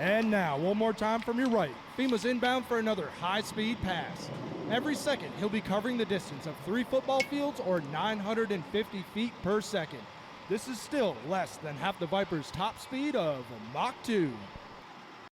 And now, one more time from your right, Fima's inbound for another high-speed pass. Every second, he'll be covering the distance of 3 football fields or 950 feet per second. This is still less than half the Viper's top speed of Mach 2.